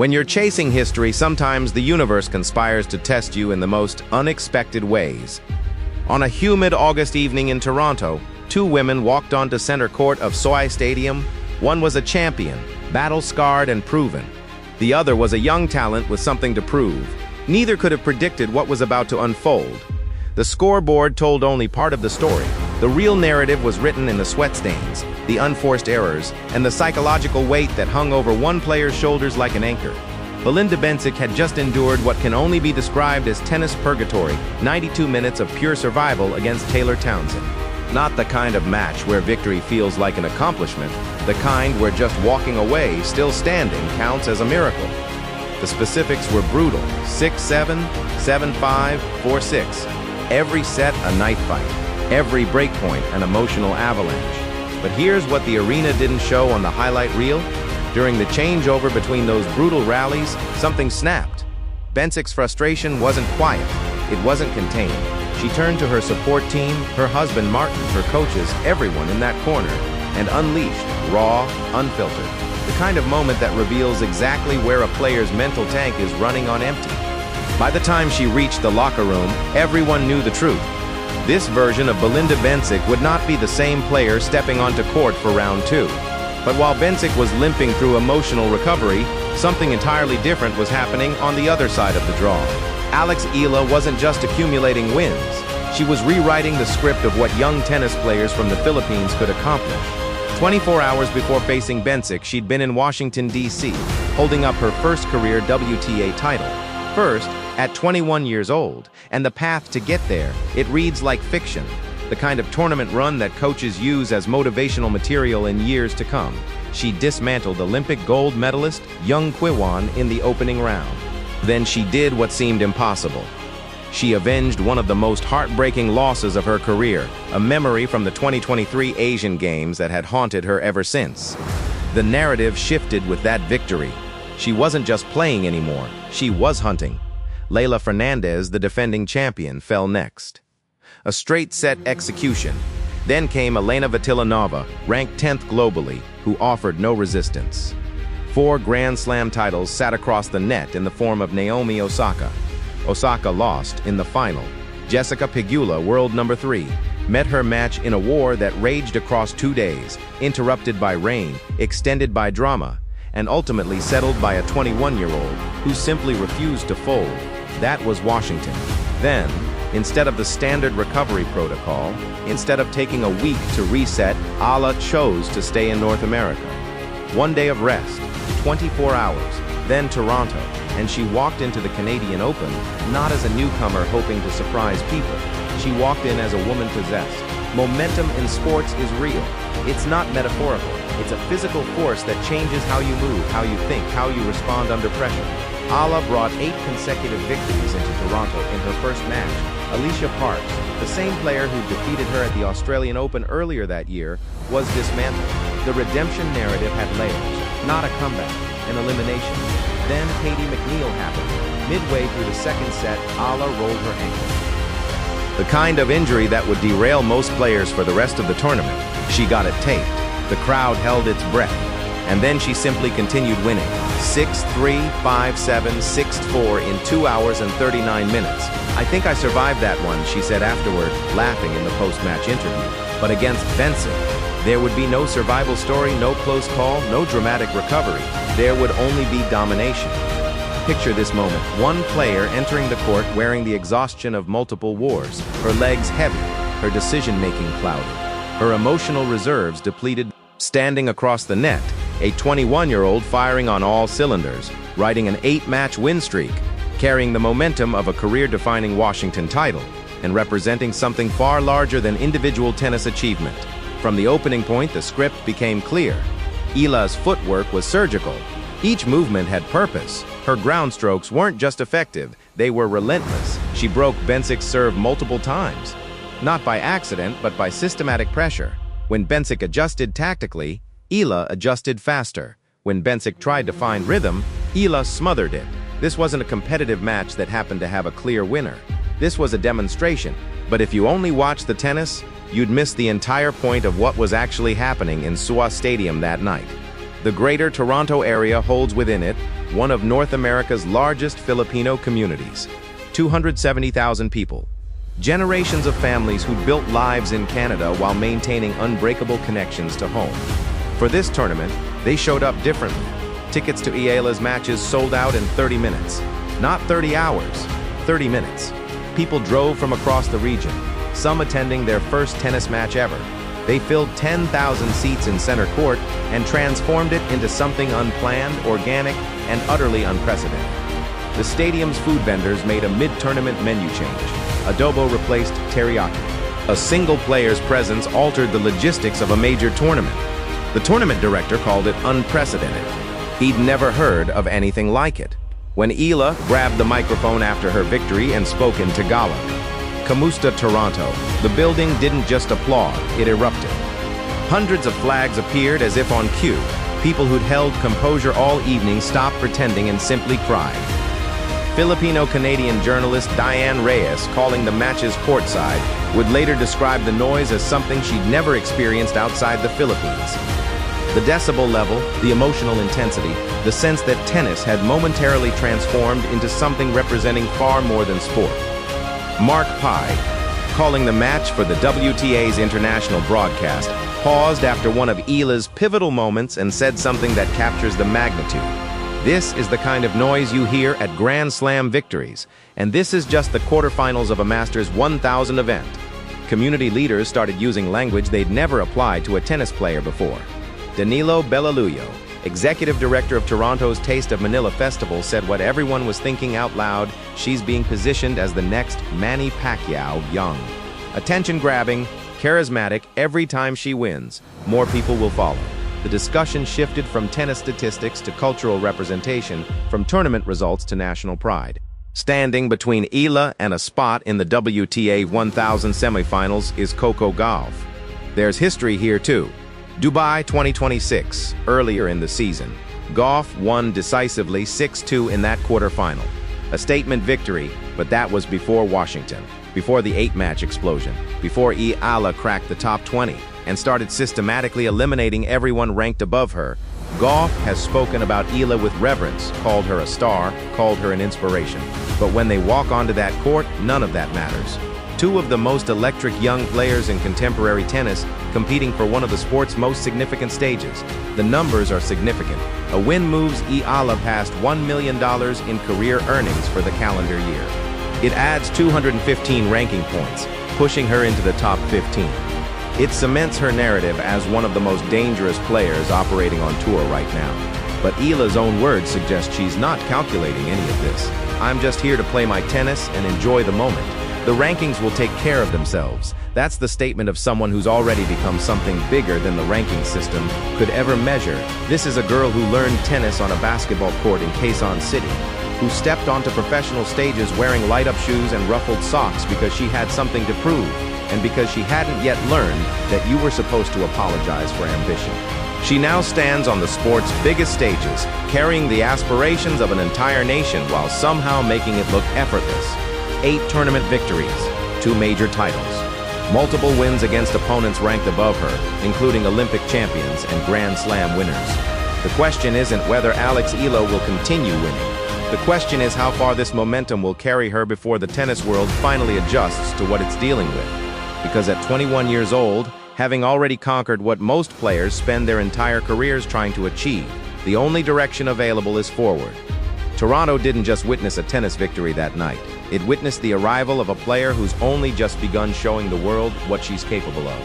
When you're chasing history, sometimes the universe conspires to test you in the most unexpected ways. On a humid August evening in Toronto, two women walked onto center court of SoI Stadium. One was a champion, battle-scarred and proven. The other was a young talent with something to prove. Neither could have predicted what was about to unfold. The scoreboard told only part of the story. The real narrative was written in the sweat stains, the unforced errors, and the psychological weight that hung over one player's shoulders like an anchor. Belinda Bencic had just endured what can only be described as tennis purgatory, 92 minutes of pure survival against Taylor Townsend. Not the kind of match where victory feels like an accomplishment, the kind where just walking away, still standing, counts as a miracle. The specifics were brutal: 6-7, 7-5, 4-6. Every set a knife fight, every breakpoint an emotional avalanche. But here's what the arena didn't show on the highlight reel. During the changeover between those brutal rallies, something snapped. Bencic's frustration wasn't quiet, it wasn't contained. She turned to her support team, her husband Martin, her coaches, everyone in that corner, and unleashed, raw, unfiltered. The kind of moment that reveals exactly where a player's mental tank is running on empty. By the time she reached the locker room, everyone knew the truth. This version of Belinda Bencic would not be the same player stepping onto court for round two. But while Bencic was limping through emotional recovery, something entirely different was happening on the other side of the draw. Eala wasn't just accumulating wins. She was rewriting the script of what young tennis players from the Philippines could accomplish. 24 hours before facing Bencic, she'd been in Washington, D.C., holding up her first career WTA title. First, at 21 years old, and the path to get there, it reads like fiction, the kind of tournament run that coaches use as motivational material in years to come. She dismantled Olympic gold medalist Young Kwiwan in the opening round. Then she did what seemed impossible. She avenged one of the most heartbreaking losses of her career, a memory from the 2023 Asian Games that had haunted her ever since. The narrative shifted with that victory. She wasn't just playing anymore, she was hunting. Leylah Fernandez, the defending champion, fell next. A straight-set execution. Then came Elena Vatilanova, ranked 10th globally, who offered no resistance. 4 Grand Slam titles sat across the net in the form of Naomi Osaka. Osaka lost in the final. Jessica Pegula, world number 3, met her match in a war that raged across 2 days, interrupted by rain, extended by drama, and ultimately settled by a 21-year-old who simply refused to fold. That was Washington. Then, instead of the standard recovery protocol, instead of taking a week to reset, Eala chose to stay in North America. 1 day of rest, 24 hours, then Toronto, and she walked into the Canadian Open not as a newcomer hoping to surprise people. She walked in as a woman possessed. Momentum in sports is real. It's not metaphorical. It's a physical force that changes how you move, how you think, how you respond under pressure. Eala brought 8 consecutive victories into Toronto in her first match. Alicia Parks, the same player who defeated her at the Australian Open earlier that year, was dismantled. The redemption narrative had layers, not a comeback, an elimination. Then Katie McNeil happened. Midway through the second set, Eala rolled her ankle. The kind of injury that would derail most players for the rest of the tournament. She got it taped. The crowd held its breath. And then she simply continued winning. 6-3, 5-7, 6-4 in 2 hours and 39 minutes. "I think I survived that one," she said afterward, laughing in the post-match interview. But against Bencic, there would be no survival story, no close call, no dramatic recovery. There would only be domination. Picture this moment: one player entering the court wearing the exhaustion of multiple wars, her legs heavy, her decision-making clouded, her emotional reserves depleted. Standing across the net, a 21-year-old firing on all cylinders, riding an 8-match win streak, carrying the momentum of a career-defining Washington title, and representing something far larger than individual tennis achievement. From the opening point, the script became clear. Eala's footwork was surgical. Each movement had purpose. Her ground strokes weren't just effective, they were relentless. She broke Bencic's serve multiple times. Not by accident, but by systematic pressure. When Bencic adjusted tactically, Eala adjusted faster. When Bencic tried to find rhythm, Eala smothered it. This wasn't a competitive match that happened to have a clear winner. This was a demonstration. But if you only watched the tennis, you'd miss the entire point of what was actually happening in SoI Stadium that night. The Greater Toronto Area holds within it one of North America's largest Filipino communities, 270,000 people. Generations of families who built lives in Canada while maintaining unbreakable connections to home. For this tournament, they showed up differently. Tickets to Eala's matches sold out in 30 minutes. Not 30 hours, 30 minutes. People drove from across the region, some attending their first tennis match ever. They filled 10,000 seats in center court and transformed it into something unplanned, organic, and utterly unprecedented. The stadium's food vendors made a mid-tournament menu change. Adobo replaced teriyaki. A single player's presence altered the logistics of a major tournament. The tournament director called it unprecedented. He'd never heard of anything like it. When Eala grabbed the microphone after her victory and spoke in Tagalog, "Kamusta Toronto," the building didn't just applaud, it erupted. Hundreds of flags appeared as if on cue. People who'd held composure all evening stopped pretending and simply cried. Filipino-Canadian journalist Diane Reyes, calling the matches courtside, would later describe the noise as something she'd never experienced outside the Philippines. The decibel level, the emotional intensity, the sense that tennis had momentarily transformed into something representing far more than sport. Mark Pye, calling the match for the WTA's international broadcast, paused after one of Eala's pivotal moments and said something that captures the magnitude. This is the kind of noise you hear at Grand Slam victories, and this is just the quarterfinals of a Masters 1000 event. Community leaders started using language they'd never applied to a tennis player before. Danilo Bellaluyo, executive director of Toronto's Taste of Manila Festival, said what everyone was thinking out loud: she's being positioned as the next Manny Pacquiao young. Attention-grabbing, charismatic, every time she wins, more people will follow. The discussion shifted from tennis statistics to cultural representation, from tournament results to national pride. Standing between Eala and a spot in the WTA 1000 semifinals is Coco Gauff. There's history here too. Dubai 2026, earlier in the season, Gauff won decisively 6-2 in that quarterfinal. A statement victory, but that was before Washington, before the 8-match explosion, before Eala cracked the top 20 and started systematically eliminating everyone ranked above her. Gauff has spoken about Eala with reverence, called her a star, called her an inspiration. But when they walk onto that court, none of that matters. Two of the most electric young players in contemporary tennis competing for one of the sport's most significant stages. The numbers are significant. A win moves Eala past $1 million in career earnings for the calendar year. It adds 215 ranking points, pushing her into the top 15. It cements her narrative as one of the most dangerous players operating on tour right now. But Eala's own words suggest she's not calculating any of this. "I'm just here to play my tennis and enjoy the moment. The rankings will take care of themselves." That's the statement of someone who's already become something bigger than the ranking system could ever measure. This is a girl who learned tennis on a basketball court in Quezon City, who stepped onto professional stages wearing light-up shoes and ruffled socks because she had something to prove, and because she hadn't yet learned that you were supposed to apologize for ambition. She now stands on the sport's biggest stages, carrying the aspirations of an entire nation while somehow making it look effortless. 8 tournament victories, 2 major titles, multiple wins against opponents ranked above her, including Olympic champions and Grand Slam winners. The question isn't whether Eala will continue winning. The question is how far this momentum will carry her before the tennis world finally adjusts to what it's dealing with. Because at 21 years old, having already conquered what most players spend their entire careers trying to achieve, the only direction available is forward. Toronto didn't just witness a tennis victory that night. It witnessed the arrival of a player who's only just begun showing the world what she's capable of.